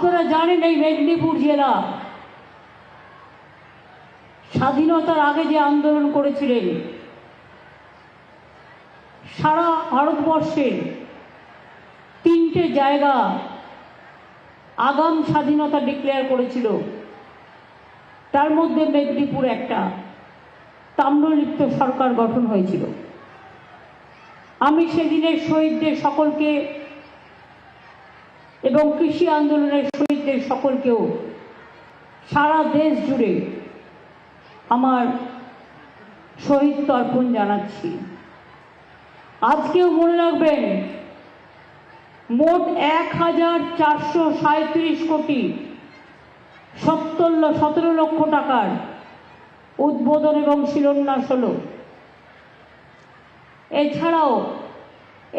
আপনারা জানেন এই মেদিনীপুর জেলা স্বাধীনতার আগে যে আন্দোলন করেছিলেন, সারা ভারতবর্ষের 3টে জায়গা আগাম স্বাধীনতা ডিক্লেয়ার করেছিল, তার মধ্যে মেদিনীপুর একটা। তাম্রলিপ্ত সরকার গঠন হয়েছিল। আমি সেদিনের শহীদদের সকলকে এবং কৃষি আন্দোলনের শহীদদের সকলকেও সারা দেশ জুড়ে আমার শহীদ তর্পণ জানাচ্ছি। আজকেও মনে রাখবেন, মোট 1437 কোটি 17 লক্ষ টাকার উদ্বোধন এবং শিলান্যাস হলো। এছাড়াও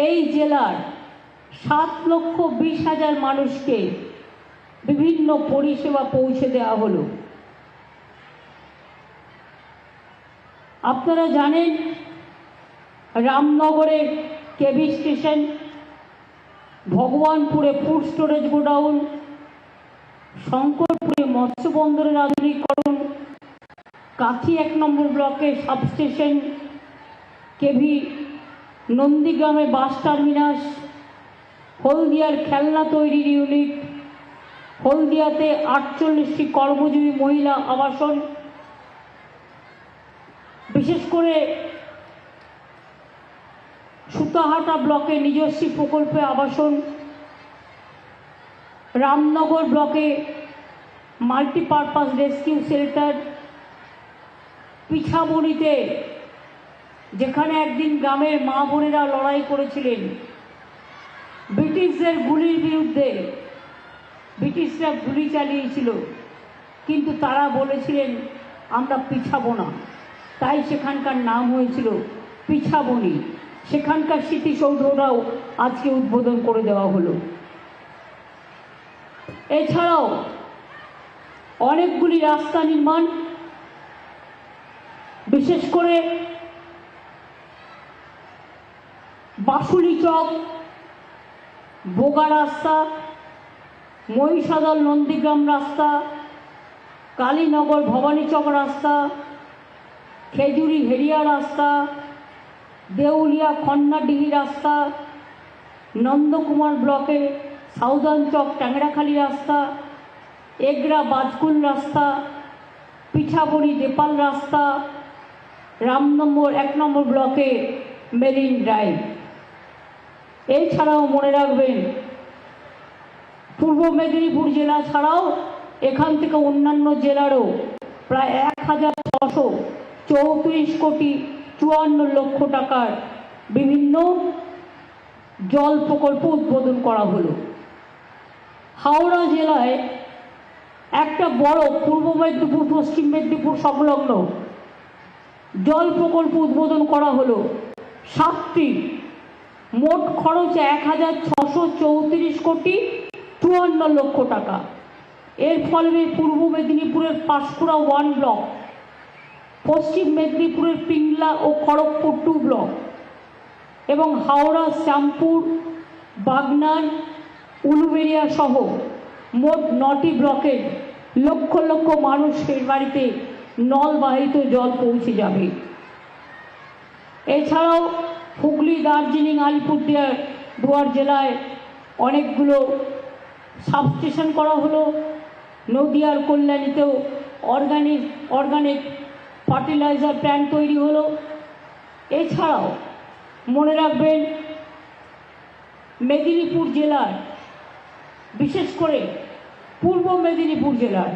এই জেলার 7,20,000 মানুষকে বিভিন্ন পরিষেবা পৌঁছে দেওয়া হলো। আপনারা জানেন, রামনগরের কেবি স্টেশন, ভগবানপুরে ফুড স্টোরেজ গোডাউন, শঙ্করপুরে মৎস্য বন্দরের আধুনিকীকরণ, কাথি 1 নম্বর ব্লকে সাবস্টেশন, কেভি নন্দীগ্রামে বাস টার্মিনাস, হলদিয়ার খেলনা তৈরির ইউনিট, হলদিয়াতে 48টি কর্মজীবী মহিলা আবাসন, বিশেষ করে সুতাহাটা ব্লকে নিজস্ব প্রকল্পে আবাসন, রামনগর ব্লকে মাল্টিপারপাস রেস্কিউ শেল্টার, পিছাবড়িতে যেখানে একদিন গ্রামের মা বোনেরা লড়াই করেছিলেন ব্রিটিশদের গুলির বিরুদ্ধে। ব্রিটিশরা গুলি চালিয়েছিল, কিন্তু তারা বলেছিলেন আমরা পিছাবো না, তাই সেখানকার নাম হয়েছিল পিছাবনি। সেখানকার স্মৃতিসৌধটাও আজকে উদ্বোধন করে দেওয়া হলো। এছাড়াও অনেকগুলি রাস্তা নির্মাণ, বিশেষ করে বাসুলি চক বোগা রাস্তা, মহিষাদল নন্দীগ্রাম রাস্তা, কালীনগর ভবানীচক রাস্তা, খেজুরি হেরিয়া রাস্তা, দেউলিয়া খন্নাডিহি রাস্তা, নন্দকুমার ব্লকে সাউদার্ন চক ট্যাংরাখালি রাস্তা, এগরা বাজকুল রাস্তা, পিছাবড়ি নেপাল রাস্তা, রামনগর 1 নম্বর ব্লকে মেরিন ড্রাইভ। এছাড়াও মনে রাখবেন, পূর্ব মেদিনীপুর জেলা ছাড়াও এখান থেকে অন্যান্য জেলারও প্রায় 1,634 কোটি 54 লক্ষ টাকার বিভিন্ন জল প্রকল্প উদ্বোধন করা হলো। হাওড়া জেলায় একটা বড় পূর্ব মেদিনীপুর পশ্চিম মেদিনীপুর সংলগ্ন জল প্রকল্প উদ্বোধন করা হলো 7টি। মোট খরচ 1,634 কোটি 54 লক্ষ টাকা। এর ফলে পূর্ব মেদিনীপুরের পাঁশকুড়া 1 ব্লক, পশ্চিম মেদিনীপুরের পিংলা ও খড়গপুর 2 ব্লক এবং হাওড়া, শ্যামপুর, বাগনান, উলুবেড়িয়া সহ মোট 9টি ব্লকের লক্ষ লক্ষ মানুষের বাড়িতে নলবাহিত জল পৌঁছে যাবে। এছাড়াও হুগলি, দার্জিলিং, আলিপুরদুয়ার জেলায় অনেকগুলো সাবস্টেশন করা হলো। নদিয়ার কল্যাণীতেও অর্গানিক ফার্টিলাইজার প্ল্যান্ট তৈরি হলো। এছাড়াও মনে রাখবেন, মেদিনীপুর জেলার, বিশেষ করে পূর্ব মেদিনীপুর জেলার,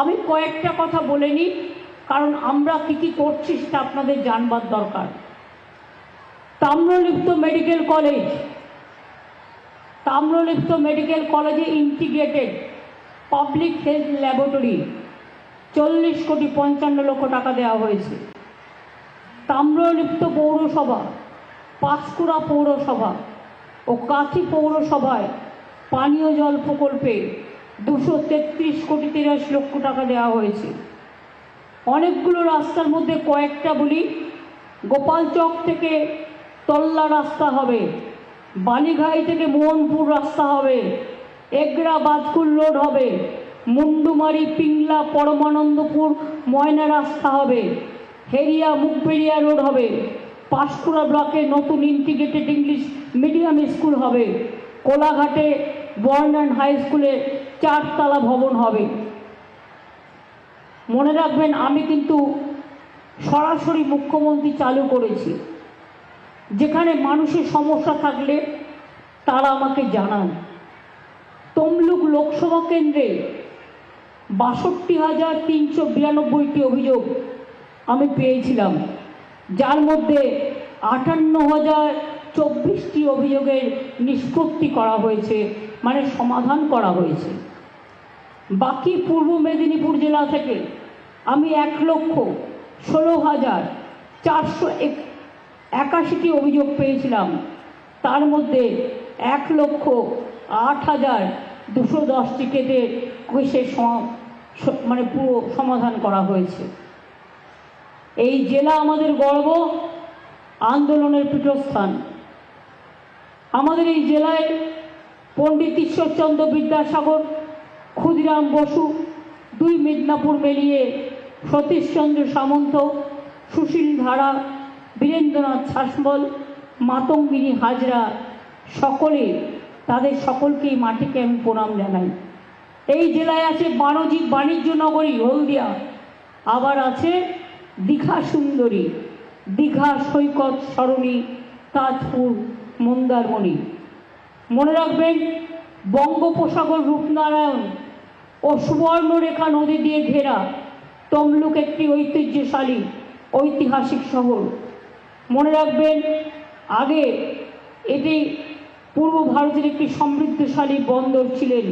আমি কয়েকটা কথা বলে নিই, কারণ আমরা কী করছি সেটা আপনাদের জানবার দরকার। তাম্রলিপ্ত মেডিকেল কলেজে ইন্টিগ্রেটেড পাবলিক হেলথ ল্যাবরেটরি 40 কোটি 55 লক্ষ টাকা দেওয়া হয়েছে। তাম্রলিপ্ত পৌরসভা, পাঁশকুড়া পৌরসভা ও কাথি পৌরসভায় পানীয় জল প্রকল্পে 233 কোটি 83 লক্ষ টাকা দেওয়া হয়েছে। অনেকগুলো রাস্তার মধ্যে কয়েকটা বলি। গোপালচক থেকে তল্লা রাস্তা হবে, বালিঘাই থেকে মোহনপুর রাস্তা হবে, এগরা বাজকুল রোড হবে, মুন্ডুমারি পিংলা পরমানন্দপুর ময়না রাস্তা হবে, হেরিয়া মুখবেড়িয়া রোড হবে, পাঁশকুড়া ব্লকে নতুন ইন্টিগ্রেটেড ইংলিশ মিডিয়াম স্কুল হবে, কোলাঘাটে বর্নান হাই স্কুলে 4 তলা ভবন হবে। মনে রাখবেন, আমি কিন্তু সরাসরি মুখ্যমন্ত্রী চালু করেছি। যেখানে মানুষের সমস্যা থাকলে তারা আমাকে জানান। তমলুক লোকসভা কেন্দ্রে 62,392টি অভিযোগ আমি পেয়েছিলাম, যার মধ্যে 58,024টি অভিযোগের নিষ্পত্তি করা হয়েছে, মানে সমাধান করা হয়েছে। বাকি পূর্ব মেদিনীপুর জেলা থেকে আমি 1,16,481টি অভিযোগ পেয়েছিলাম, তার মধ্যে 1,08,210টি কেসের মানে পুরো সমাধান করা হয়েছে। এই জেলা আমাদের গর্ব, আন্দোলনের পীঠস্থান। আমাদের এই জেলায় পণ্ডিত ঈশ্বরচন্দ্র বিদ্যাসাগর, ক্ষুদিরাম বসু, 2 মিদনাপুর মিলিয়ে সতীশচন্দ্র সামন্ত, সুশীল ধারা, বীরেন্দ্রনাথ শাসমল, মাতঙ্গিনী হাজরা, তাদের সকলকেই মাটিকে আমি প্রণাম জানাই। এই জেলায় আছে বাণিজ্যিক বাণিজ্য নগরী হলদিয়া, আবার আছে দীঘা সুন্দরী, দীঘা সৈকত সরণি, তাজপুর, মন্দারমণি। মনে রাখবেন, বঙ্গোপসাগর, রূপনারায়ণ ও সুবর্ণরেখা নদী দিয়ে ঘেরা তমলুক একটি ঐতিহ্যশালী ঐতিহাসিক শহর। মনে রাখবেন, আগে এটি পূর্ব ভারতের একটি সমৃদ্ধশালী বন্দর ছিলেন।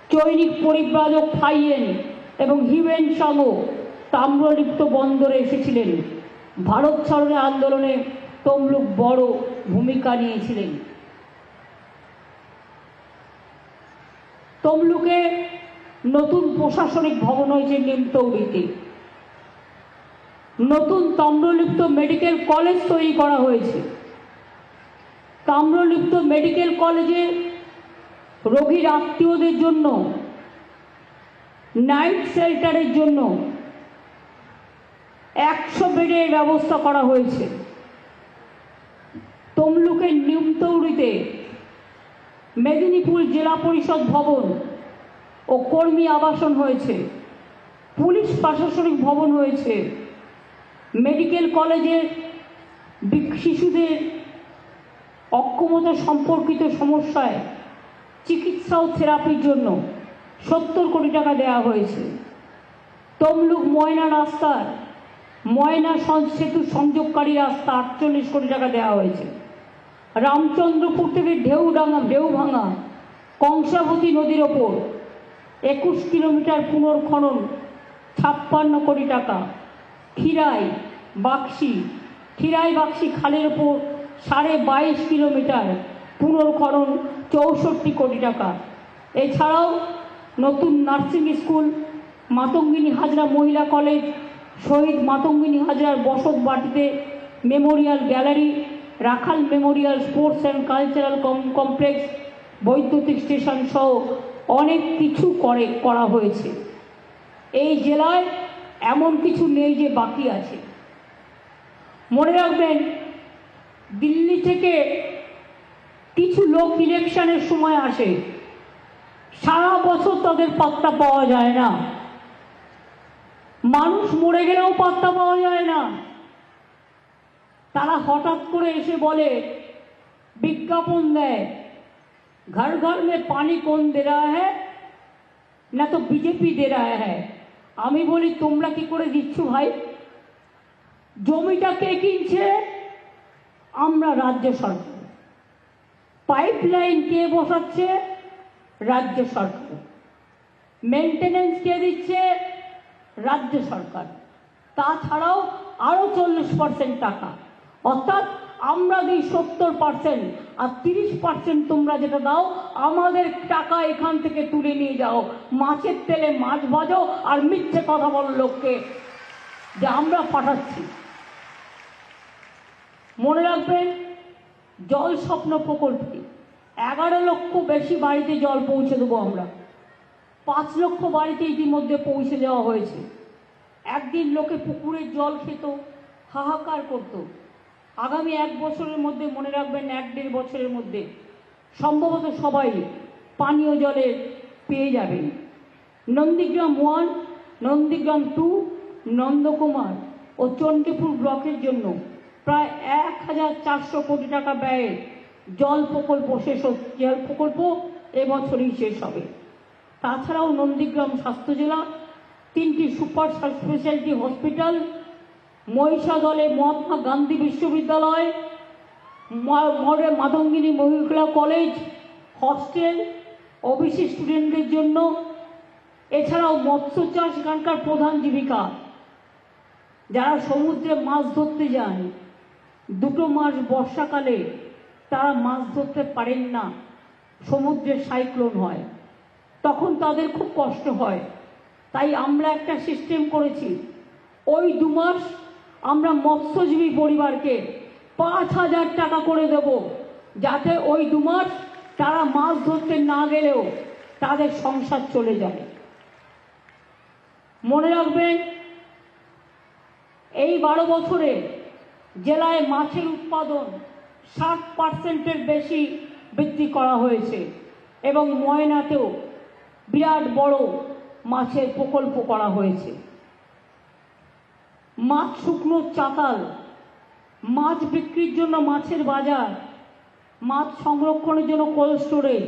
চৈনিক পরিব্রাজক ফাইয়েন এবং হিউয়েন সাংও তাম্রলিপ্ত বন্দরে এসেছিলেন। ভারত ছাড়ের আন্দোলনে তমলুক বড় ভূমিকা নিয়েছিলেন। তমলুকে নতুন প্রশাসনিক ভবন হয়েছে নিমতৌড়িতে। নতুন তাম্রলিপ্ত মেডিকেল কলেজ তৈরি করা হয়েছে। তাম্রলিপ্ত মেডিকেল কলেজে রোগীর আত্মীয়দের জন্য, নাইট শেল্টারের জন্য 100 বেডের ব্যবস্থা করা হয়েছে। তমলুকের নিমতৌড়িতে মেদিনীপুর জেলা পরিষদ ভবন ও কর্মী আবাসন হয়েছে, পুলিশ প্রশাসনিক ভবন হয়েছে। মেডিকেল কলেজের শিশুদের অক্ষমতা সম্পর্কিত সমস্যায় চিকিৎসা ও থেরাপির জন্য 70 কোটি টাকা দেওয়া হয়েছে। তমলুক ময়না রাস্তার ময়না সেতু সংযোগকারী রাস্তা 48 কোটি টাকা দেওয়া হয়েছে। রামচন্দ্রপুর থেকে ঢেউভাঙা কংসাবতী নদীর ওপর 21 কিলোমিটার পুনর্খনন 56 কোটি টাকা। খিরাই বাক্সি খালের ওপর 22.5 কিলোমিটার পুনর্খনন 64 কোটি টাকা। এছাড়াও নতুন নার্সিং স্কুল, মাতঙ্গিনী হাজরা মহিলা কলেজ, শহীদ মাতঙ্গিনী হাজরার বসত বাটিতে Memorial gallery, Rakhal Memorial sports and cultural complex, বৈদ্যুতিক স্টেশন সহ অনেক কিছু করা হয়েছে। এই জেলায় এমন কিছু নেই যে বাকি আছে। মনে রাখবেন, দিল্লি থেকে কিছু লোক ইলেকশনের সময় আসে, সারা বছর তাদের পাত্তা পাওয়া যায় না। মানুষ মরে গেলেও পাত্তা পাওয়া যায় না। তারা হঠাৎ করে এসে বলে, বিজ্ঞাপন দেয়, घर घर में पानी कौन दे रहा है, ना तो बीजेपी दे रहा है। আমি বলি, তোমরা কি করে দিচ্ছ ভাই? জমিটা কে কিনছে? আমরা, রাজ্য সরকার। পাইপলাইন কে বসাচ্ছে? রাজ্য সরকার। মেনটেনেন্স কে দিচ্ছে? রাজ্য সরকার। তাছাড়াও আরো 40% টাকা, অর্থাৎ আমরা দিই 70%, আর 30% তোমরা যেটা দাও আমাদের টাকা এখান থেকে তুলে নিয়ে যাও, মাছের তেলে মাছ ভাজো আর মিথ্যে কথা বলো লোককে যে আমরা পাঠাচ্ছি। মনে রাখবেন, জল স্বপ্ন প্রকল্পে 11 লক্ষ বেশি বাড়িতে জল পৌঁছে দেবো আমরা। 5 লক্ষ বাড়িতে ইতিমধ্যে পৌঁছে দেওয়া হয়েছে। একদিন লোকে পুকুরের জল খেত, হাহাকার করত। আগামী 1 বছরের মধ্যে, মনে রাখবেন 1-1.5 বছরের মধ্যে সম্ভবত সবাই পানীয় জলের পেয়ে যাবেন। নন্দীগ্রাম 1, নন্দীগ্রাম 2, নন্দকুমার ও চণ্ডীপুর ব্লকের জন্য প্রায় 1400 কোটি টাকা ব্যয়ে জল প্রকল্প জল প্রকল্প এবছরই শেষ হবে। তাছাড়াও নন্দীগ্রাম স্বাস্থ্য জেলা, 3টি সুপার স্পেশালিটি হসপিটাল, মহিষাদলে মহাত্মা গান্ধী বিশ্ববিদ্যালয়, মাতঙ্গিনী মহিলা কলেজ, হস্টেল, ওবিসি স্টুডেন্টদের জন্য। এছাড়াও মৎস্য চাষ এখানকার প্রধান জীবিকা। যারা সমুদ্রে মাছ ধরতে যান, 2 মাস বর্ষাকালে তারা মাছ ধরতে পারেন না, সমুদ্রে সাইক্লোন হয়, তখন তাদের খুব কষ্ট হয়। তাই আমরা একটা সিস্টেম করেছি, ওই 2 মাস আমরা মৎস্যজীবী পরিবারকে 5000 টাকা করে দেব, যাতে ওই 2 মাস তারা মাছ ধরতে না গেলেও তাদের সংসার চলে যায়। মনে রাখবেন, এই 12 বছরে জেলায় মাছের উৎপাদন 60%-এর বেশি বৃদ্ধি করা হয়েছে এবং ময়নাতেও বিরাট বড় মাছের প্রকল্প করা হয়েছে। মাছ শুকনো চাতাল, মাছ বিক্রির জন্য মাছের বাজার, মাছ সংরক্ষণের জন্য কোল্ড স্টোরেজ,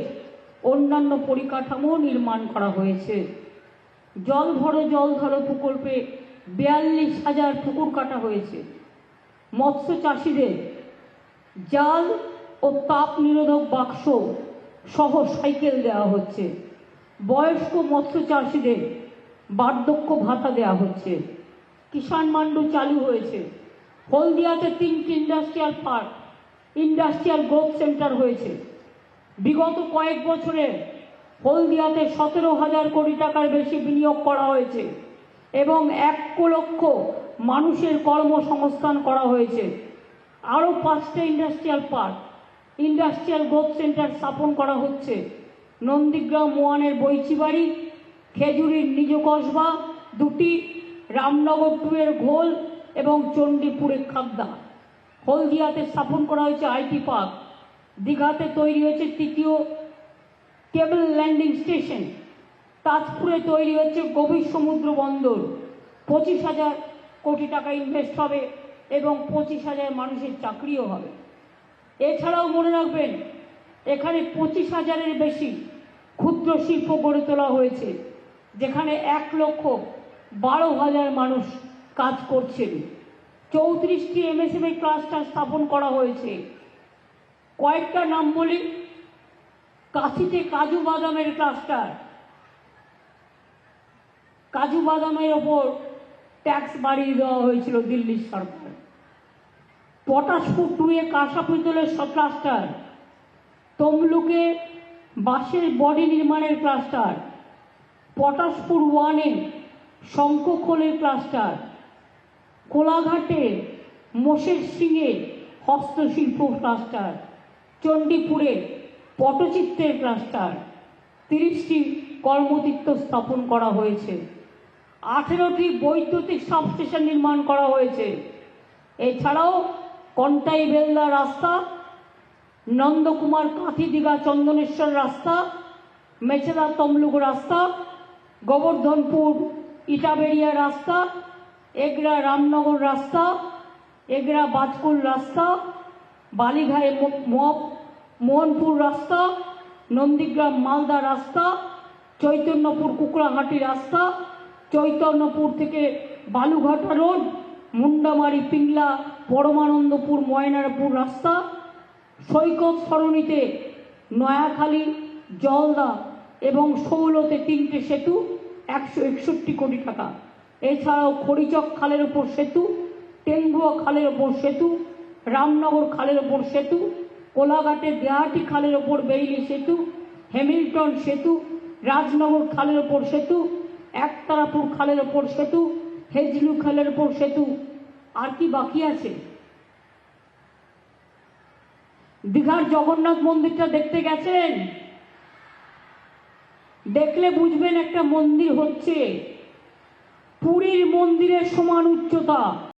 অন্যান্য পরিকাঠামো নির্মাণ করা হয়েছে। জল ভরো জল ধরো প্রকল্পে 42,000 পুকুর কাটা হয়েছে। মৎস্য চাষিদের জাল ও তাপ নিরোধক বাক্স সহ সাইকেল দেওয়া হচ্ছে। বয়স্ক মৎস্য চাষিদের বার্ধক্য ভাতা দেওয়া হচ্ছে। কিষাণ মান্ডু চালু হয়েছে। হলদিয়াতে 3টি industrial park, industrial growth centre হয়েছে। বিগত কয়েক বছরে হলদিয়াতে 17,000 কোটি টাকার বেশি বিনিয়োগ করা হয়েছে এবং 1 লক্ষ মানুষের কর্মসংস্থান করা হয়েছে। আরও 5টা industrial park, industrial growth centre স্থাপন করা হচ্ছে। নন্দীগ্রাম 1-এর বৈচিবাড়ি, খেজুরির নিজ কসবা 2টি, রামনগর 2-এর ঘোল এবং চণ্ডীপুরের খাগদা। হলদিয়াতে স্থাপন করা হয়েছে আইটি পার্ক। দীঘাতে তৈরি হয়েছে 3য় কেবল ল্যান্ডিং স্টেশন। তাজপুরে তৈরি হচ্ছে গভীর সমুদ্র বন্দর। 25,000 কোটি টাকা ইনভেস্ট হবে এবং 25,000 মানুষের চাকরিও হবে। এছাড়াও মনে রাখবেন, এখানে 25,000-এর বেশি ক্ষুদ্র শিল্প গড়ে তোলা হয়েছে, যেখানে 1,12,000 মানুষ কাজ করছেন। 34টি এমএসএমই ক্লাস্টার স্থাপন করা হয়েছে। কয়েকটা নাম বলি: কাছিতে কাজু বাদামের ক্লাস্টার, কাজু বাদামের ওপর ট্যাক্স বাড়িয়ে দেওয়া হয়েছিল দিল্লির সরকার। পটাশপুর 2-এ কাঁসা পিতলের ক্লাস্টার, তমলুকে বাঁশের বডি নির্মাণের ক্লাস্টার, পটাশপুর 1-এ শঙ্খখোলের ক্লাস্টার, কোলাঘাটে মোষের শিঙে হস্তশিল্প ক্লাস্টার, চণ্ডীপুরে পটচিত্রের ক্লাস্টার। 30টি কর্মতীর্থ স্থাপন করা হয়েছে। 18টি বৈদ্যুতিক সাবস্টেশন নির্মাণ করা হয়েছে। এছাড়াও কন্টাই বেলদা রাস্তা, নন্দকুমার কাঁথি দীঘা চন্দনেশ্বর রাস্তা, মেচেদা তমলুক রাস্তা, গোবর্ধনপুর ইটাবেড়িয়া রাস্তা, এগরা রামনগর রাস্তা, এগরা বাজকুল রাস্তা, বালিঘায়ে মোহনপুর রাস্তা, নন্দীগ্রাম মালদা রাস্তা, চৈতন্যপুর কুকড়াহাটি রাস্তা, চৈতন্যপুর থেকে বালুঘাটা রোড, মুন্ডামারি পিংলা পরমানন্দপুর ময়নারপুর রাস্তা, সৈকত সরণিতে নয়াখালী, জলদা এবং শৌলতে 3টে সেতু, 161 কোটি টাকা। এছাড়াও খড়িচক খালের ওপর সেতু, টেঙ্গুয়া খালের ওপর সেতু, রামনগর খালের ওপর সেতু, কোলাঘাটে দেহাটি খালের ওপর বেইলি সেতু, হ্যামিল্টন সেতু, রাজনগর খালের ওপর সেতু, একতারাপুর খালের ওপর সেতু, হেজলু খালের ওপর সেতু। আর কি বাকি আছে? দীঘার জগন্নাথ মন্দিরটা দেখতে গেছেন? দেখলে বুঝবেন একটা মন্দির হচ্ছে পুরীর মন্দিরের সমান উচ্চতা।